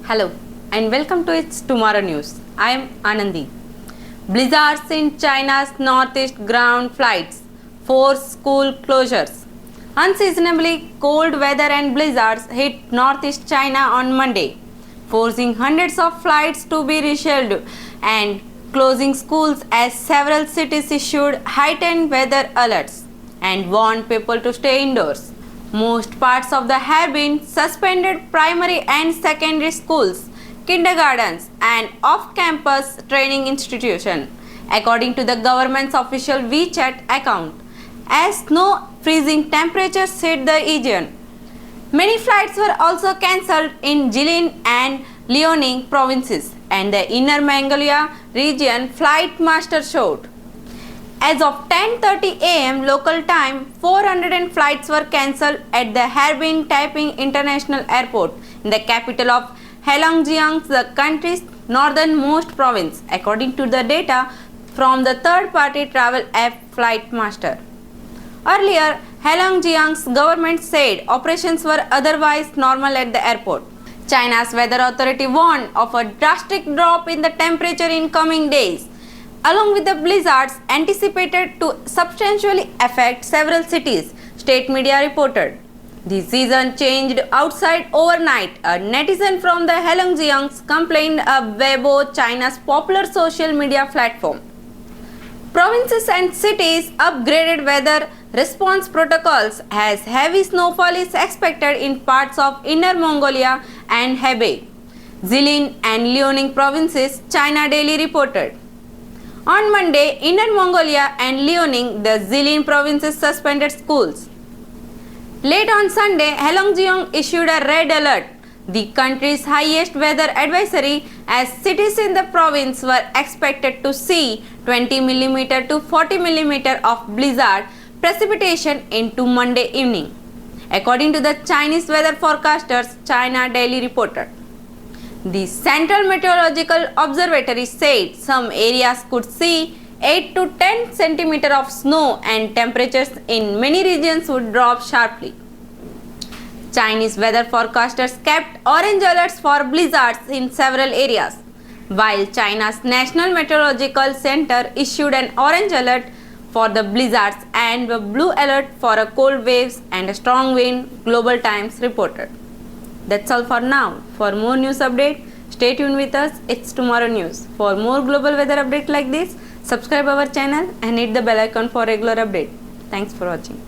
Hello and welcome to It's Tomorrow News. I am Anandi. Blizzards in China's northeast ground flights force school closures. Unseasonably cold weather and blizzards hit northeast China on Monday, forcing hundreds of flights to be rescheduled and closing schools as several cities issued heightened weather alerts and warned people to stay indoors. Most parts of the Harbin suspended primary and secondary schools, kindergartens, and off-campus training institutions, according to the government's official WeChat account, as snow freezing temperatures hit the region. Many flights were also cancelled in Jilin and Liaoning provinces, and the Inner Mongolia region flight master showed. As of 10:30 am local time, 400 flights were cancelled at the Harbin Taiping International Airport in the capital of Heilongjiang, the country's northernmost province, according to the data from the third-party travel app Flightmaster. Earlier, Heilongjiang's government said operations were otherwise normal at the airport. China's weather authority warned of a drastic drop in the temperature in coming days, along with the blizzards anticipated to substantially affect several cities, state media reported. The season changed outside overnight. A netizen from the Heilongjiang complained of Weibo, China's popular social media platform. Provinces and cities upgraded weather response protocols as heavy snowfall is expected in parts of Inner Mongolia and Hebei, Jilin and Liaoning provinces, China Daily reported. On Monday, Inner Mongolia and Liaoning, the Jilin provinces suspended schools. Late on Sunday, Heilongjiang issued a red alert, the country's highest weather advisory, as cities in the province were expected to see 20 mm to 40 mm of blizzard precipitation into Monday evening, according to the Chinese weather forecasters, China Daily reported. The Central Meteorological Observatory said some areas could see 8 to 10 cm of snow and temperatures in many regions would drop sharply. Chinese weather forecasters kept orange alerts for blizzards in several areas, while China's National Meteorological Center issued an orange alert for the blizzards and a blue alert for a cold waves and a strong wind, Global Times reported. That's all for now. For more news update, stay tuned with us. It's Tomorrow News. For more global weather update like this, subscribe our channel and hit the bell icon for regular update. Thanks for watching.